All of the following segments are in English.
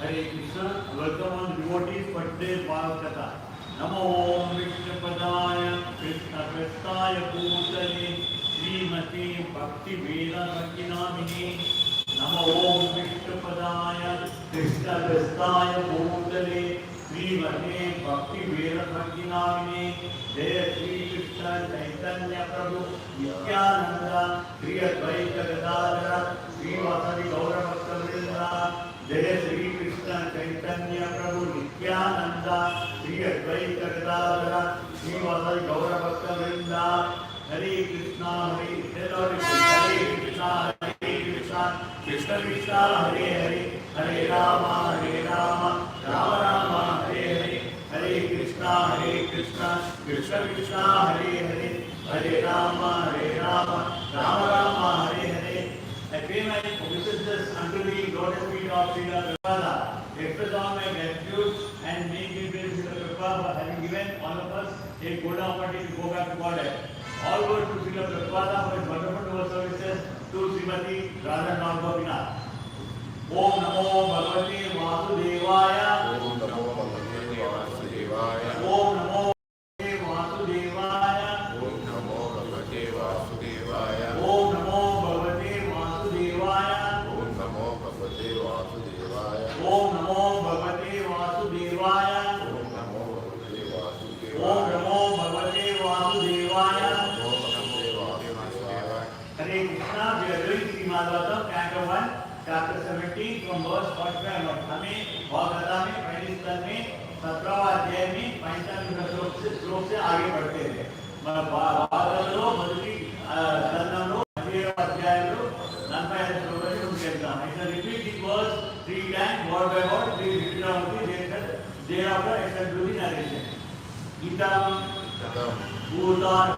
Hare Krishna. Welcome on devotees for today's Bhagavath Katha. Namo Om Vishnu Padaya Krishna Prestaya Bhutale Srimati Bhakti Veda Bhaktinamini. Namo Om Vishnu Padaya Krishna Prestaya Bhutale Srimati Bhakti Veda Bhaktinamini. Jaya Sri Krishna Chaitanya Prabhu Nityananda Sri Advaita Gadadhara Sri Vasadi Gaura Bhakta Vrinda. Jaya Sri Krishna Chaitanya Prabhu Nityananda Sri Advaita Gadadhara Sri Vasadi Gaura Bhakta Vrinda. Hare Krishna Hare Krishna Krishna Krishna Krishna Hare Hare Hare Rama Rama Rama Hare Hare Hare Krishna Krishna Krishna Hare Hare Hare Rama Rama Rama Hare Hare. I pay my obeisances unto the lotus feet of Srila Prabhupada. Express all my gratitude and make it praise Srila Prabhupada for having given all of us a good opportunity to go back to Godhead. All glory to Srila Prabhupada for his wonderful devotional services to Srimati Radha Gopinath. Om Namo Bhagavate Vasudevaya. Om Namo Bhagavate Vasudevaya. Om Namo Vasudevaya. Om Namo Bhagavate Vasudevaya. Om Namo Bhagavate Vasudevaya. Om Namo Bhagavate Vasudevaya. Om Namo Bhagavate Vasudevaya. Om Namo Bhagavate Vasudevaya. Om Namo Bhagavate Vasudevaya. Hare Krishna. We are doing Srimad Bhagavatam, canto 1, chapter 17 from verse 45. हमें भागवता में पहले स्कंद में 17वां अध्याय में 45 श्लोक से आगे बढ़ते हैं. భాగవతంలో మొదటి స్కందంలో 17వ అధ్యాయంలో 45 శ్లోకాలు ఉంటాయి. I shall repeat this verse 3 times word by word. Please read it down. Thereafter I shall do the narration. Itam Bhutan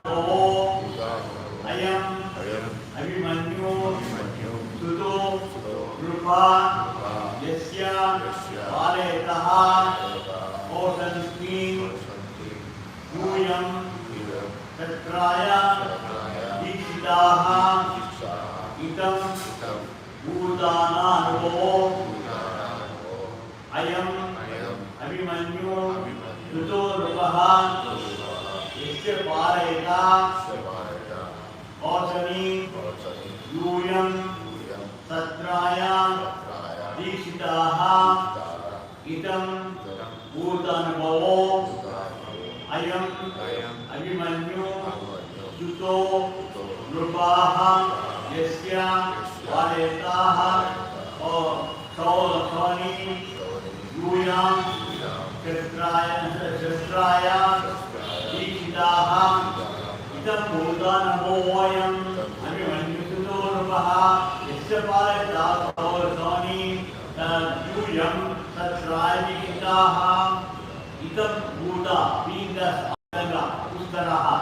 Ayam Abhimanyu Suto Rupa Yasya Valetah Osanti Yuyam Satraya Dikshitaha Itam Bhutananubho Ayam Abhimanyu Suto Rupa Yasya Valetah Osani Yuyam Satraya Dikshitaha Itam Bhutananubho Ayam Abhimanyu Suto Rupaha Yasya Valetaha Osani Yuyam Satraya Dikshitaha Itam Bhutananubhoyam Abhimanyu Suto Rupaha Yasya Valetaha Osani Yuyam Satraya Dikshitaha Itam Bhuta being the Anga, Ustaraha,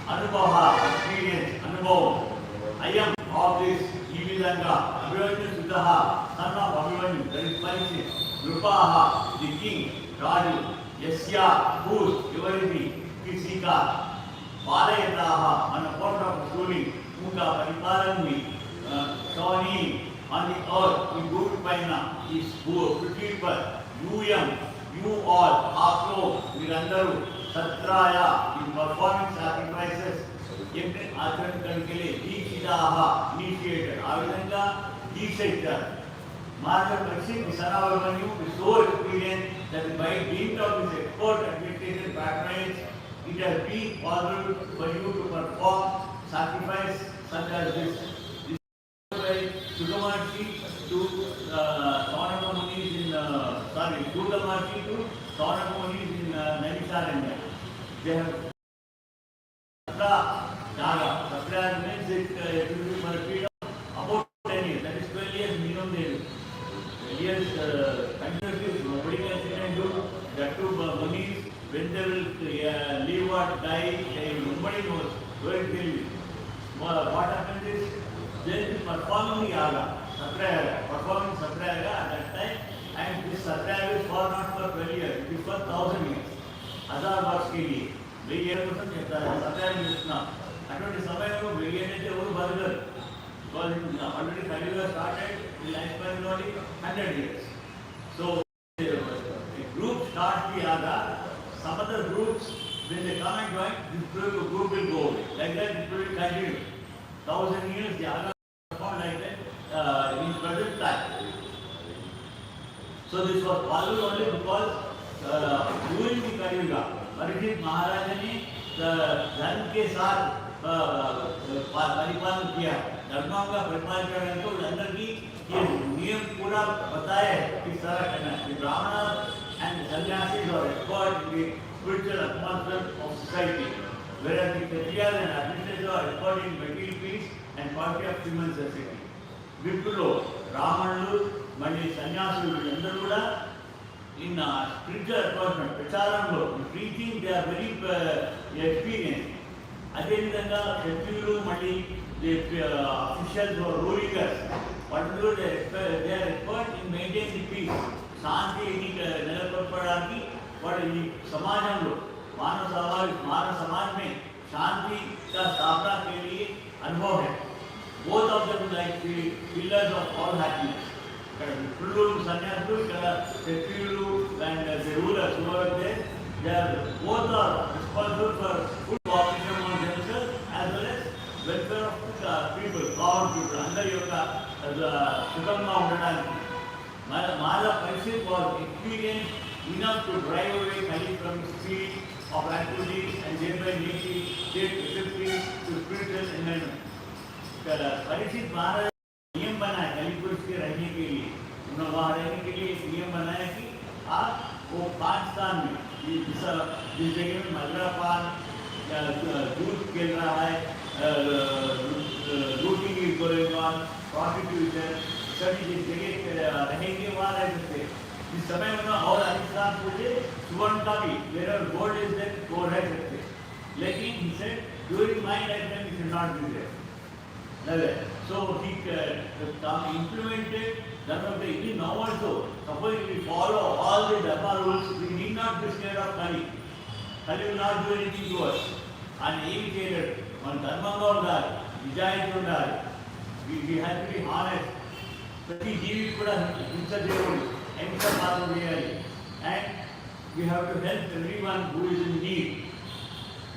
Anubhaha, experience, Anubhav. I am of this evil Anga, Abhimanyu Sutaha, son of Abhimanyu, that is Parikshit, Rupaha, the king, Raju, Yasya, whose, everything, Kisika, Valayataha, on a part of schooling, Muka, Pariparanmi, Sawani, on the earth, in good Paina, is poor, people, Yuyam, you all, Akro, Virandaru, Satraya, in performing sacrifices, Athan Kankele, Dikshitaha, initiated, Avidanga, Dikshita. Master Parikshit, the son of Abhimanyu, is so experienced that by dint of his expert administration patronage, it has been possible for you to perform sacrifice such as this. This is like Sudamarshi to Saunaka Munis in Sudamarshi to Saunaka Munis in Naimisaranya. They have Daga. Satra means it will be for a period of about 10 years. That is 12 years minimum they do. 12 years continuously, nobody can sit and do. That too, Munis, when they will live or die, nobody knows where it will be. What happens is, they will be performing the yaga, Satrayaga, performing Satrayaga at that time, and this Satrayaga is for not for 12 years, it is for 1000 years. 1000 वर्ष के लिए very year को कहता है सत्याग्रह निष्ठा अటువంటి సమయంలో very అంటే ఎవరు బతకరు because already 5 years started the lifespan is only 100 years. So when they come and join, this group will go away. Like that it will continue. 1,000 years the other performed like that in present time. So this was followed only because during the Kali Yuga, Parikshit Maharaj ने धर्म के साथ परिपालन किया, धर्मों का परिपालन करने को अंदर की ये नियम पूरा बताया किस तरह करना है. Brahmana and sannyasis are expert in the spiritual atmosphere of society, whereas the Kshatriyas and administrators are expert in material peace and quality of human society. Viprulo, Brahmanuలు మరియు సన్యాసులు అందరూ కూడా in spiritual atmosphere, ప్రచారంలో preaching they are very experienced. అదేవిధంగా క్షత్రియులు మళ్ళీ officials or rulers, వాళ్ళు they are expert in maintaining the peace. శాంతిని నెలకొల్పడానికి వాడు ఈ సమాజంలో मानव समाज में शांति का स्थापना के लिए अनुभव है. Both of them like the pillars of all happiness. Sannyasulu, Kshatriyulu and the rulers who are there, they are both are responsible for good operation on themselves as well as welfare of the people, common people. Under yoga, Sukamma Undananiki. Mala Parikshit was experienced enough to drive away Kali from the field of activities and thereby make it state effective to spiritual enlightenment. Parikshit Maharaj नियम बनाया कली पुरुष के रहने के लिए, उन्होंने वहाँ रहने के लिए एक नियम बनाया कि आप वो 5 स्थान में जिस जगह में मदिरापान, दूध खेल रहा है, looting is going on, prostitution, सभी जिस जगह रहेंगे वहाँ रह सकते हैं. इस समय उन्होंने और अधिक स्थान पूछे सुवर्ण का भी, wherever gold is there वो रह सकते हैं. लेकिन he said during my lifetime it should not be there. So he implemented Dharma. Even now also, suppose we follow all the Dharma rules, we need not be scared of Kali. Kali will not do anything to us. And even on Dharma Gordar, Vijay Gordar, we have to be honest. Prati Jeevi Kuda Himsa Devulu, Himsa Padhaviyari. And we have to help everyone who is in need.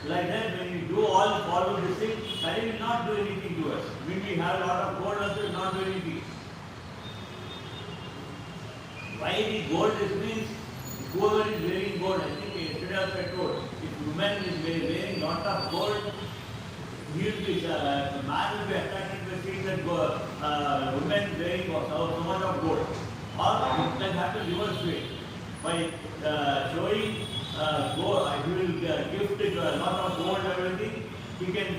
Like that, when we do all follow this thing, Kali will not do anything to us. When we have a lot of gold, also will not do anything. Why the gold is means, whoever is wearing gold, I think yesterday also I told, if woman is wearing lot of gold, he will be, the man will be attracted to seeing that woman wearing so much of gold. Or it can happen reverse way. By showing gold, he will gift a lot of gold and everything, he can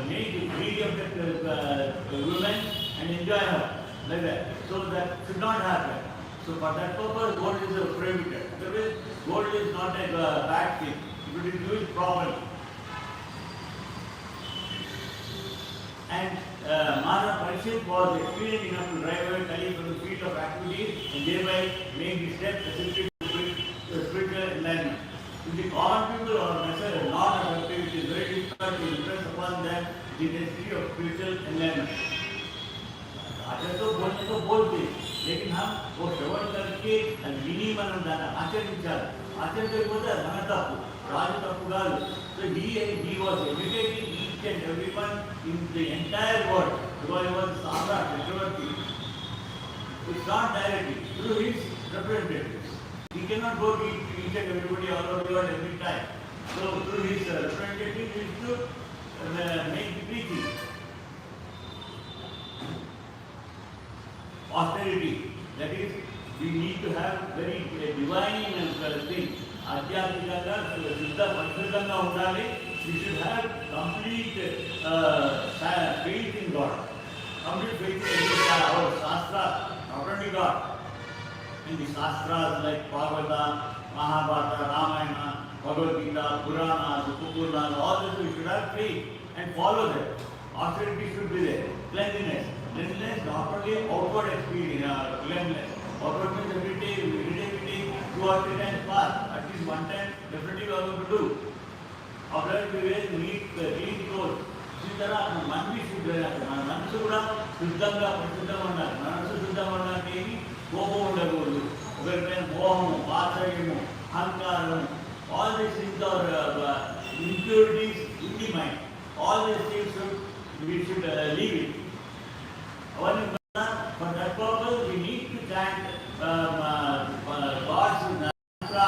make greedy of that woman and enjoy her. Like that. So that should not happen. So for that purpose, gold is prohibited. Otherwise, gold is not a bad thing. It is used properly. And Maharaj Parikshit was experienced enough to drive away Kali from the field of activities and thereby make the step necessary to spiritual enlightenment. If the common people or message are not effective, it is very difficult to impress upon them the necessity of spiritual enlightenment. आचार्य तो बोलते, लेकिन हम वो श्रवण करके विनी मन दाना आचार्य विचार आचार्य तो बोलता है मन तप्पु Raju तप्पु गालू. So he was educating each and everyone in the entire world because he was Samrat Chakravarti. It's not directly through his representatives. He cannot go to each and everybody all over the world every time. So through his representatives, he is to make the preaching. Austerity, that is, we need to have very divine thing. Adhyatmikanga, Siddha Panchatanga Undali, we should have complete faith in God. Complete faith in our Shastra, not only God. In the Shastras like Bhagavata, Mahabharata, Ramayana, Bhagavad Katha, Puranas, Upuranas, all this we should have faith and follow them. Austerity should be there. Cleanliness. Cleanliness not only outward experience, cleanliness. Outward means every day we take 2 or 3 times bath. At least 1 time definitely we are going to do. After that we wear neat, clean clothes. इसी तरह मन भी शुद्ध रहना. मन से पूरा शुद्धंगा परिशुद्धंगा होना. मन से शुद्धंगा होना के लिए कोपम ఉండకూడదు. ఒకరిపైన మోహము, ఆశ్రయము, అహంకారము All these things are impurities in the mind. All these things we should leave it. For that purpose, we need to chant God's mantra,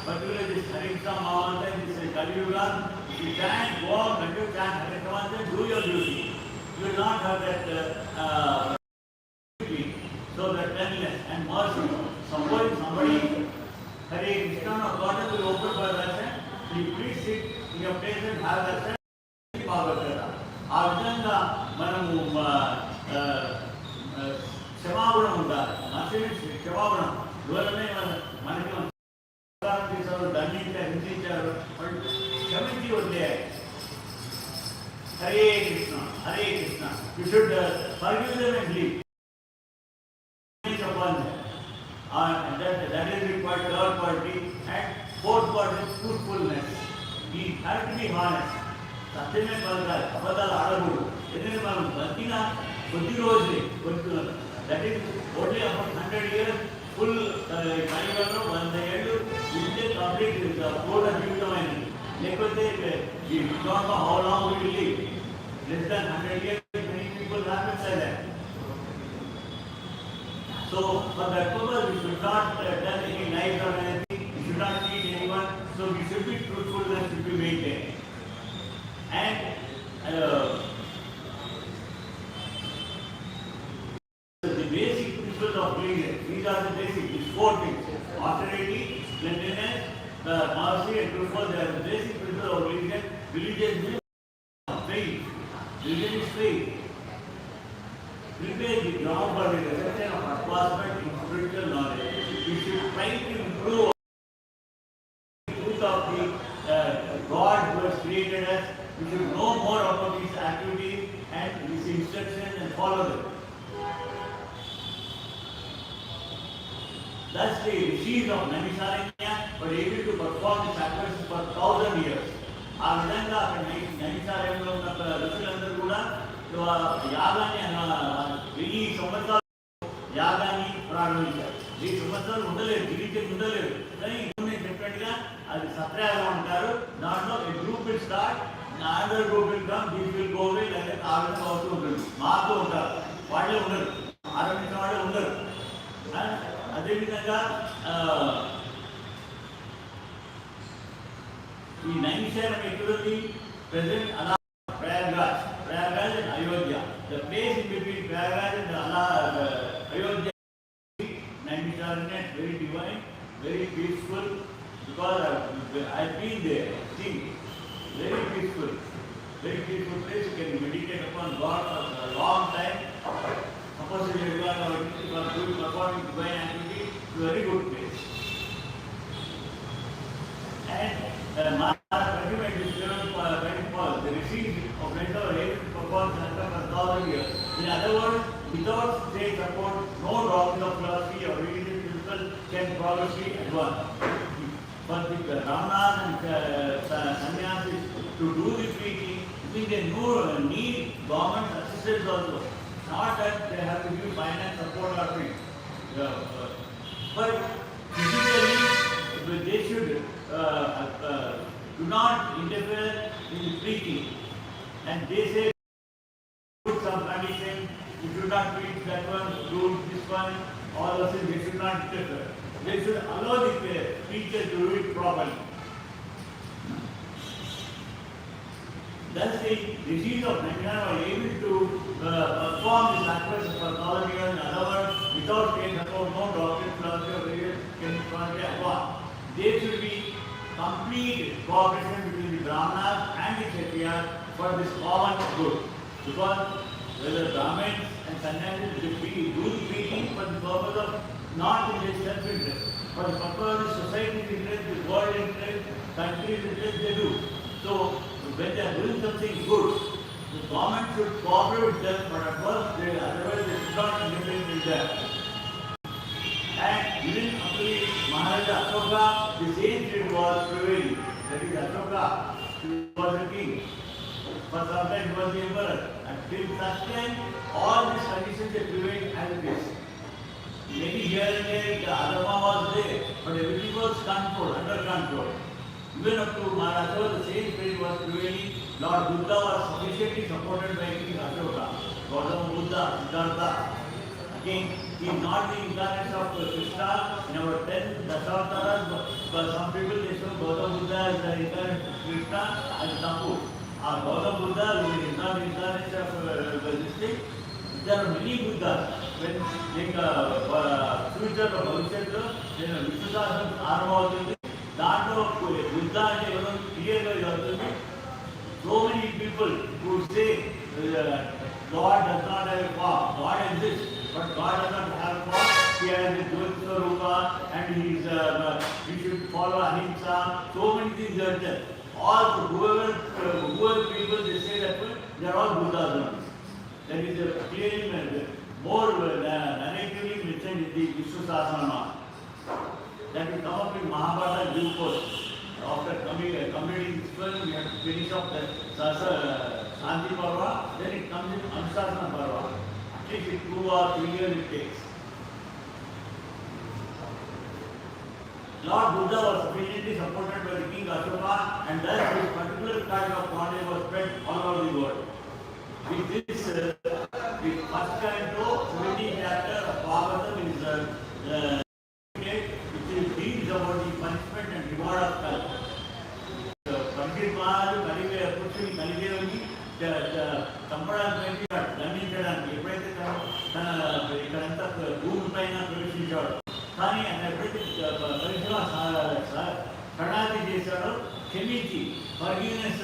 particularly this Hare Krishna Mahamanta, this Kali Yuga. If you chant, go out and you chant Hare Krishna Mahamanta, do your duty. You will not have that duty. So that cleanliness and mercy. Suppose somebody Hare Krishna or God will open for darshan, please sit in your place and have darshan. Bhagavath Katha. ఆ విధంగా మనము క్షమాగుణం ఉండాలి. మనిషిని క్షమాగుణం దూరమే మనకి తీసారు, దండించారు, హింసించారు, క్షమించి వదిలేయాలి. Hare Krishna Hare Krishna. You should forgive them and leave. That is required. Third quality and fourth quality is truthfulness. We have to be honest. సత్యమే పలకాలి, అబద్ధాలు ఆడకూడదు. ఎందుకంటే మనం బతికిన కొద్ది రోజులే బతుకున్నాం. That is only about 100 years. Full కలియుగంలో 100 ఏళ్ళు ఉంటే కంప్లీట్ పూర్ణ జీవితమైనది. లేకపోతే ఈ don't know how long we will live. Less than 100 years many people happen like that. So for that purpose we should not tell any lies or anything. We should not cheat anyone. So we should be truthful and should be maintained. And the basic principles of religion, these are the basic, these four things: austerity, cleanliness, mercy, and truthfulness. They are the basic principles of religion. Religion is faith. Religion is faith. Prepare the ground for the reception of advancement in spiritual knowledge. We should try to improve the truth of the God who has created us. We should know more about these activities and these instructions and follow them. Thus the rishis of Naimisharanya were able to perform the sacrifices for 1000 years. ఆ విధంగా అక్కడ నైమిషారణ్యంలో ఉన్న ఋషులందరూ కూడా యాగాన్ని 1000 సంవత్సరాలు యాగాన్ని ప్రారంభించారు. 1000 సంవత్సరాలు ఉండలేదు, జీవితం ఉండలేదు. కానీ నేను చెప్పినట్టుగా అది సత్రయాగం అంటారు. దాంట్లో a group will start, another group will come, this will go away, like that. ఆ విధంగా అవుతూ ఉంటుంది. మాతో ఉంటారు, వాళ్ళే ఉండరు, ఆరంభించిన వాళ్ళే ఉండరు. అదేవిధంగా ఈ నైమిషారణ్యం ఎక్కడుంది? ప్రెసెంట్ అలా Prayagraj and Ayodhya. The place in between Prayagraj and Ayodhya, Naimisharanya, is very divine, very peaceful. Because I've been there, see, very peaceful place. You can meditate upon God for a long time. Suppose you are performing divine activity, it's a very good place. And Maharaj is given for the received of mental able to perform Santa for 1000 years. In other words, without state support, no doctrine of philosophy or religious principle can progressively advance. For the Brahmanas and Sannyasis to do the preaching, they need government assistance also. Not that they have to give finance support or things. But physically, they should do not interfere in the preaching. And they say, put some condition, you should not preach that one, do this one, all those things, they should not interfere. They should allow the preacher to do it properly. Thus the rishis of Naimisharanya were able to perform the sacrifices for 1000 years. In other words, without state support, no doctrine, philosophy or religion can advance. There should be complete cooperation between the Brahmanas and the Kshatriyas for this common good. Because whether Brahmins and Sannyasis do the preaching for the purpose of not in their self-interest, for the purpose of the society's interest, the world interest, country's interest, they do. So when they are doing something good, the government should cooperate with them, but at first, otherwise they should not interfere with them. And even after Maharaja Ashoka, the same thing was prevailing. That is Ashoka, he was the king. For some time he was the emperor. Until such time, all these conditions they prevailed as it is. Maybe here and there the Adama was there, but everything was controlled, under control. Even up to Maharashtra, the same spirit was prevailing. Lord Buddha was sufficiently supported by King Ashoka. Gautama Buddha, Siddhartha. Again, he is not the incarnation of Krishna. In our 10 Dasavataras, but some people they show Gautama Buddha as the incarnation of Krishna and Tapu. Gautama Buddha is not the incarnation of this thing. There are many Buddhas. When future of Bhavishya, then Vishnudasa's Arma that Buddha and everyone clear. So many people who say God does not have a form. God exists, but God does not have a form. He has a Jyotisva Rupa and he should follow Ahimsa. So many things are there. All whoever people they say that way, they are all Buddhas. That is a clearly more narratively mentioned in the Vishnu Sahasranama. That will come up in Mahabharata due course. After completing this film, we have to finish off the Shanti Parva, then it comes in Anusasana Parva. At least 2 or 3 years it takes. Lord Buddha was sufficiently supported by the King Ashoka, and thus his particular kind of knowledge was spread all over the world. With this, the first canto, 17th chapter of Bhagavatam is which deals about the punishment and reward of Kali. Pandit Maharaju Kalideva Kalidevani చంపడానికి దండించడానికి ఎప్పుడైతే తన ఇక్కడంతా భూమి పైన ప్రవేశించాడు, కానీ ఆయన ఎప్పుడైతే శరణాగతి చేశాడో క్షమించి ఫర్గివ్నెస్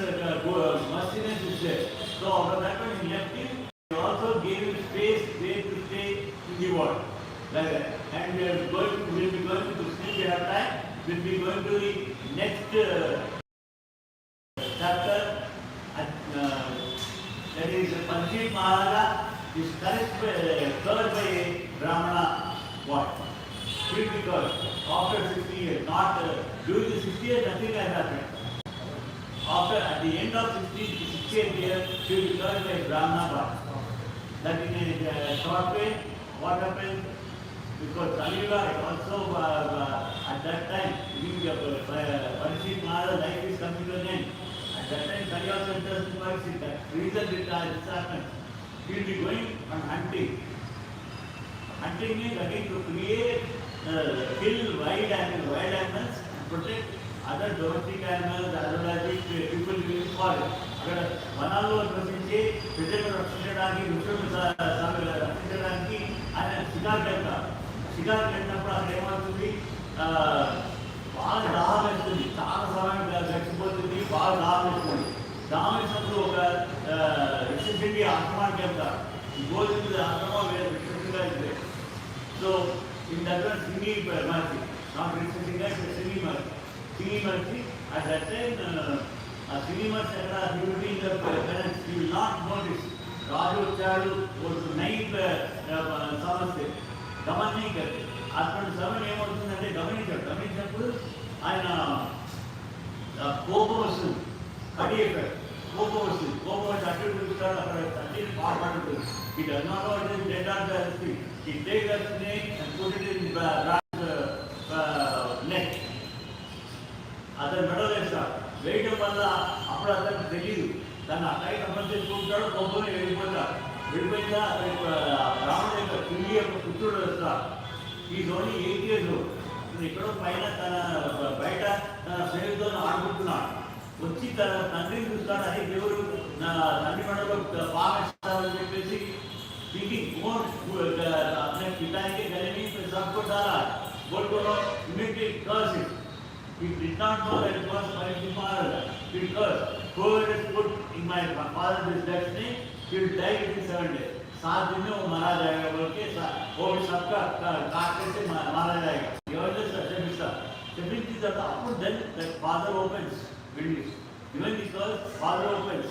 మర్సీనెస్ ఇచ్చాడు. So that one he left him. He also gave him space where to stay in the world. Like that. And we will be going to sleep. We have time. We will be going to the next chapter. That is Pandit Maharaja is cursed by a Brahmana what? Because after 60 years, not during the 60 years, nothing has happened. After at the end of 68 years, he will be cursed by a Brahmana what? That in a short way, what happened? Because Kaliyuga also at that time, Pandit Maharaja's life is coming to an end. At that time, Kali also enters into mercy. That reason this happens. He will be going on hunting. Hunting means again to create, kill wild animals and protect other domestic animals as well as the people living in forest. అక్కడ వనాల్లో నివసించే ప్రజలను రక్షించడానికి, ఋషులను రక్షించడానికి ఆయన షికారు వెళ్తారు. షికారు వెళ్ళినప్పుడు అక్కడ ఏమవుతుంది, బాగా దాహం వేస్తుంది, చాలా సమయం గడిచిపోతుంది, బాగా దాహం వేస్తుంది. దాహం వేసినప్పుడు ఒక ఋషిశెట్టి ఆశ్రమానికి వెళ్తారు. ఈ గోధుమ ఆశ్రమం వేరే ఋషిగా ಇದೆ. సో ఇన్ దట్ వన్ సింగింగ్ మహర్షి, నాట్ ఋషిగా సింగింగ్ మహర్షి. సింగింగ్ మహర్షి అట్ దట్ టైమ్ ఆ సింగింగ్ మహర్షి అక్కడ డ్యూటింగ్ parents you will not notice. రాజు వచ్చాడు, నైట్ సమస్య గమనించే అటువంటి సమయం ఏమవుతుందంటే గమనించినప్పుడు ఆయన కోపం వస్తుంది, కడి కోపం వస్తుంది. కోపం వచ్చి అటు చూస్తాడు, అక్కడ అటు పాడుతుంది. He does not know it is dead or the snake. He take the snake and put it in neck. అతను మెడలో వేస్తాడు. వేయడం వల్ల అప్పుడు అతనికి తెలియదు, తను అక్కడికి సంబంధించుకుంటాడు, కోపంలో వెళ్ళిపోతాడు. వెళ్ళిపోయిందా రాముడు యొక్క కింది యొక్క పుత్రుడు వస్తాడు. ఈ ఓన్లీ 8 years old. ఎక్కడో పైన బయట తన స్నేహితులను ఆడుకుంటున్నాడు. వచ్చి తన తండ్రిని చూస్తాడు. అదే దేవుడు నా తండ్రి మెడలో పావేస్తాడని చెప్పేసి థింకింగ్ अपने पिता के गले में सबको डाला, बोल बोलो immediately curse it. He did not know that it was Pandit Maharaja. Because whoever is put in my father's destiny, he will die within 7 days. 7 दिन में वो मारा जाएगा बोल के वो भी सबका काटने से मारा जाएगा. After then the father opens windows. Even because father opens,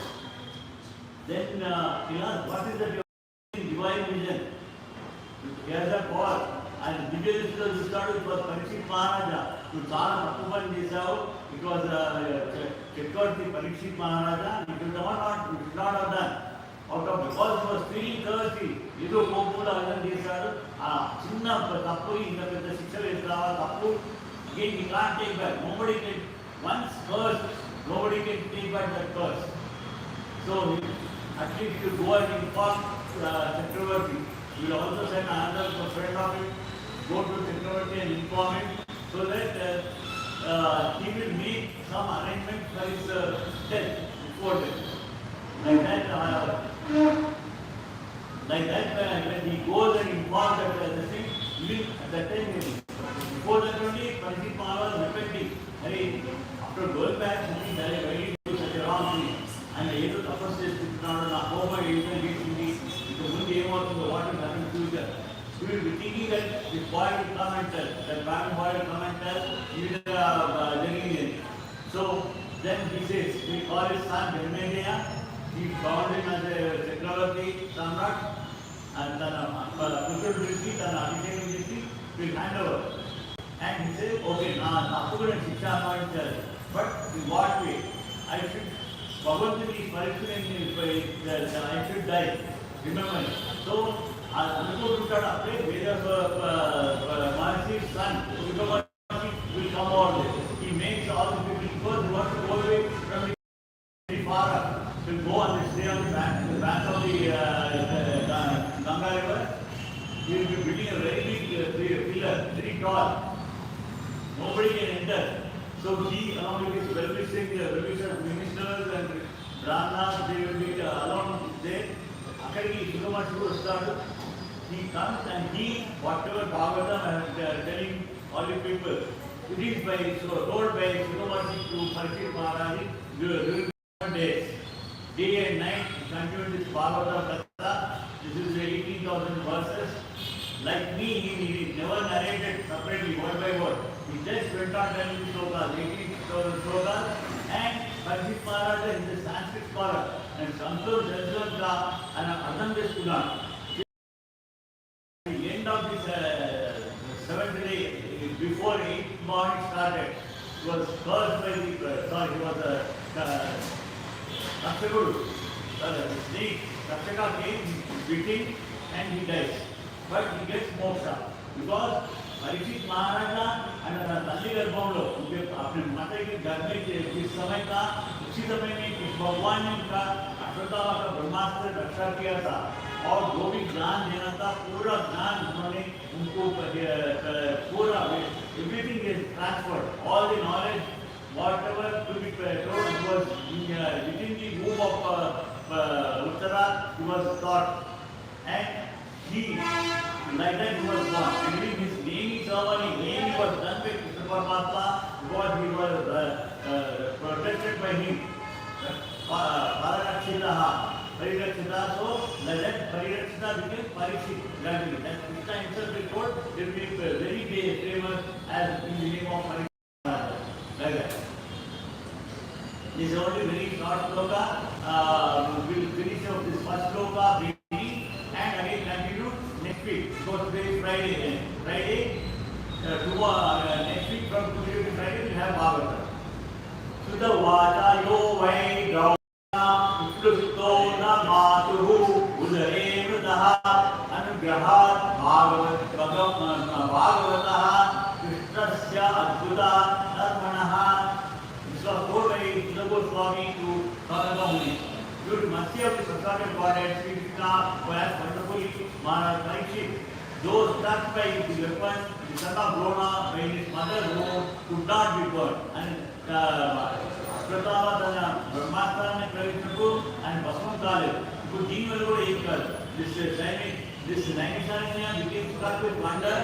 then he asks, what is that divine vision? He has a power. And Vijay started with Parikshit Maharaja. You చాలా తప్పు పని చేశావు. It was Chakravarti Parikshit Maharaja. You should not have done. Out of because he was feeling thirsty, ఏదో కోపంలో అర్థం చేశాడు. ఆ చిన్న తప్పు ఇంత పెద్ద శిక్ష వేస్తావా తప్పు. Again he can't take back. Nobody can once cursed, nobody can take back that curse. So at least you go and inform Secunderabad. You will also send another friend of it, go to Secunderabad and inform him, so that he will make some arrangement for his death before death. Like that, when he goes and informs that the thing, even at that time, before that only, Pandit Maharaj was repenting. After going back, he said, why did you do such a wrong thing? And he was supposed to sit down and over, he will be thinking, what will happen in the future. He will be thinking that this boy will come and tell, that man boy will come and tell, he will be So then he says, we call his son Dharmeya. He found him as a Secunderabad Samrat, and then Pushur Vritti, then Abhishek Vritti will hand over. And he said, okay, now Apukur and Shiksha point, but in what way? I should, Bhagavath is punishing I should die. Remember. So, Anukur looked at a place where Mahasi's son, will come out there. He makes all the people, because he wants to go away from very far up. Will go and stay on the bank of the Ganga river. He will be building a very big pillar, very tall. Nobody can enter. So he, along with his well-wishing ministers and Brahmanas, they will be alone there. He comes and he, whatever Bhagavatam I am telling all you people, it is by told by Secunderabad to Parikshit Maharaj during days. Day and night, continue this Bhagavath Katha. This is 18,000 verses. Like me, he never narrated separately, word by word. He just went on telling slokas, 18,000 slokas, and Parikshit Maharaj is the Sanskrit scholar, and Santur Jazwanta and Adamdes Kulan. At the end of this seventh day, before 8th morning started, he was cursed by the, he was Rakshaguru. The snake, Rakshaka came, beating, and he dies. But he gets moksha. Because Parikshit Maharaja and Nandi Garbhamlo, उनके अपने माता के घर में इस समय का, उसी समय में इस भगवान ने उनका अश्वत्थामा का ब्रह्मास्त्र रक्षा किया था, और जो भी ज्ञान देना था, पूरा ज्ञान उन्होंने उनको पूरा everything is transferred, all the knowledge, whatever to be told was within the womb of Uttara, he was taught, and he, like that he was born. And even his naming ceremony, naming was done by Krishna Paramatma because he was protected by him. Parirachita, so like that Parirachita became Parikshit gradually. That Krishna himself is told, it will be very famous as in the name of Parikshit. Like that. This is only very short sloka. We will finish off this first sloka. And again continue next week, because today is Friday. Friday, tomorrow, next week from today to Friday, we have Bhagavatam. Sudha Vata Yo Vai Gauna Utlusto Namatuhu Udare Vrataha Anugrahat Bhagavataha Krishnasya Adhuta Dharmanaha. This was told by Sudha Goswami to Bhagavatam. Due to mercy of the Supreme Godhead, Sri Krishna, who has wonderfully Parikshit, those struck by the weapon, the son of Drona, by his mother who could not be burned. And Pratama, Brahmastra, and Pravishnaku, and Basman Kalil, could deem a little equal. This Naimisharanya became struck with wonder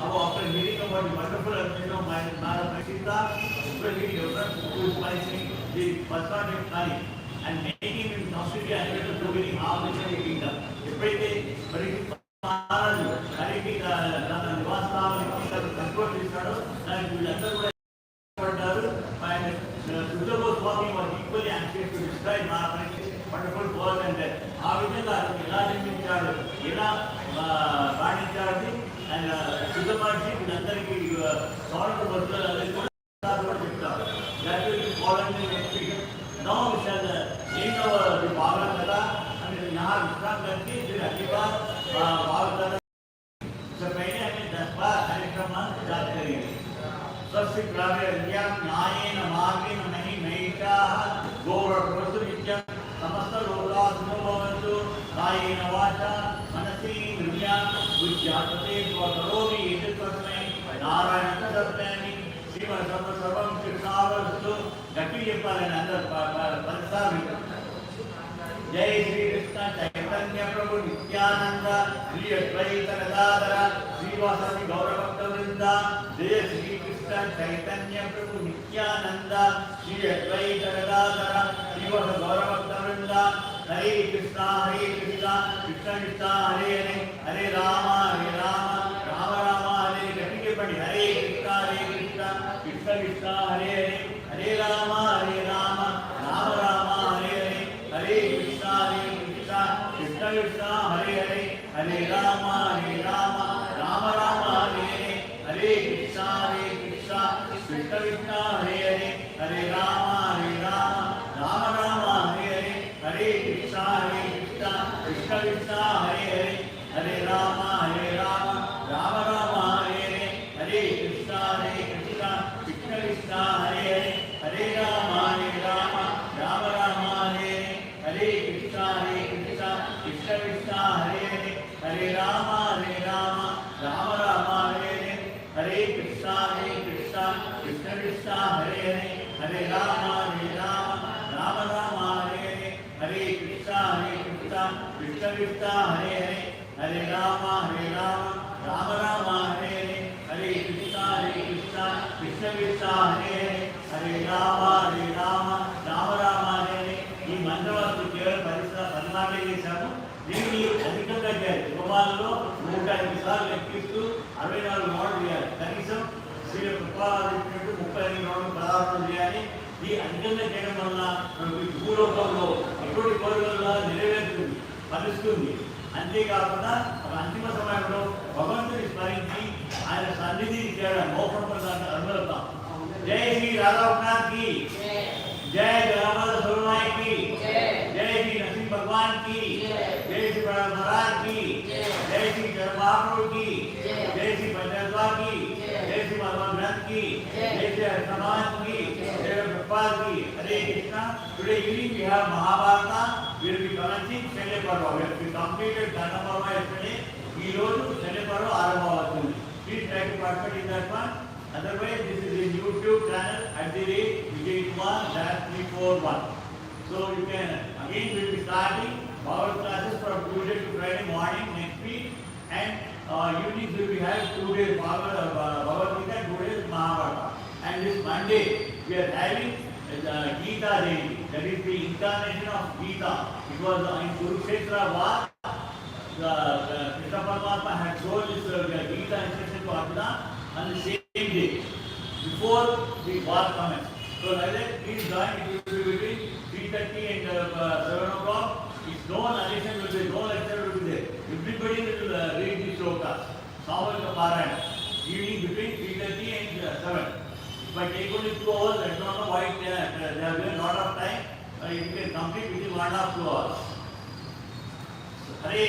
after hearing about the wonderful adventure of Parikshita, especially who is punishing the Basman Kali. And making him completely unable to winning half the kingdom. Everyday, Parikshit Maharaj, Kariki, Nivasana, control this shadow, and we undergo and Sudha Goswami was equally anxious to describe Maharaj's wonderful work and how it is that Ila Bani and Sudha Maharaj with Antariki, sort of that will be following the next week. Now we shall end our Bhagavath Katha and यहाँ विश्राम करके फिर अगली बार भागवत कथा से पहले हमें 10 बार कार्यक्रम जारी करेंगे। स्वस्य ग्राव्य न्यायेन मार्गेण नहि नैषाः गौरवस्तु नित्यं समस्त लोकाः सुखिनो भवन्तु कायेन वाचा मनसि इंद्रिया बुद्ध्यात्मते स्वकरोमि एतत्तस्मै नारायण तस्मै श्रीमद् सर्वं कृष्णावस्तु गति చెప్పాలని అందరూ పరసారి जय श्री कृष्ण चैतन्य प्रभु नित्यानंद श्री अद्वैत गदाधर श्रीवासदि गौरभक्तवृंद जय श्री कृष्ण चैतन्य प्रभु नित्यानंद श्री अद्वैत गदाधर श्रीवासदि गौरभक्तवृंद हरे कृष्ण कृष्ण कृष्ण हरे हरे हरे राम राम राम हरे गति के पढ़ी हरे कृष्ण कृष्ण कृष्ण हरे हरे हरे राम राम राम हरे हरे हरे कृष्ण कृष्ण कृष्ण हरे हरे हरे राम राम राम हरे हरे हरे कृष्ण कृष्ण कृष्ण हरे हरे हरे राम राम राम हरे हरे हरे कृष्ण कृष्ण कृष्ण हरे हरे हरे राम राम राम हरे हरे हरे कृष्ण कृष्ण कृष्ण हरे हरे हरे राम राम राम हरे हरे कृष्ण कृष्ण कृष्ण हरे हरे हरे राम राम राम हरे हरे हरे कृष्ण कृष्ण कृष्ण कृष्ण हरे हरे हरे राम राम राम हरे हरे हरे कृष्ण कृष्ण कृष्ण हरे हरे हरे राम राम राम हरे हरे हरे कृष्ण कृष्ण कृष्ण हरे हरे हरे राम राम राम हरे हरे ఈ మంత్రవస్తు కేవలం 10 మాటలే చేశాము. దీన్ని అధికంగా చేయాలి. గోమాలలో 105 సార్లు లెక్కిస్తూ 64 రౌండ్లు చేయాలి. కనీసం శ్రీ కృపాదిత్యుడు 35 రౌండ్లు 16 రౌండ్లు చేయాలి. ఈ అధికంగా చేయడం వల్ల మనకు భూలోకంలో ఎటువంటి కోరికల్లో నెరవేరుతుంది, ఫలిస్తుంది. అంతేకాకుండా అంతిమ సమయంలో భగవంతుని స్మరించి ఆయన సన్నిధిని చేయడం మోక్షం పొందాలని అనుభవిస్తాం. జై శ్రీ రాధాకృష్ణ की जय रामानुज सुरनाई की जय श्री नरसिंह भगवान की जय श्री प्रहलाद महाराज की जय श्री महाप्रभु की जय श्री पंचद्वा की जय श्री भगवान ग्रंथ की जय श्री समाज की जय प्रभुपाद की हरे Krishna. Today evening we have Mahabharata. We will be commencing Shailesh Parva. We have completed Ganda Parva yesterday. ఈ రోజు Shailesh పర్వ ఆరంభమవుతుంది. Please try to participate in that one. Otherwise, this is a YouTube channel @Vijay 341. So you can again we will be starting Bhagavath classes from Tuesday to Friday morning next week, and evenings we will be having 2 days Bhagavad Gita, 2 days Mahabharata. And this Monday we are having Gita Day. That is the incarnation of Gita. It was in Kurukshetra war. Krishna Paramatma had shown this Gita instruction to Arjuna on the same day before the war commenced. So like that, please join. It will be between 3:30 and 7 o'clock. It's no addition will be, no lecture will be there. Everybody will read the shlokas. Samarika Parayana. Evening between 3:30 and 7. If I take only 2 hours, I don't know why they have given a lot of time. You can complete within 1.5 to 2 hours. Hare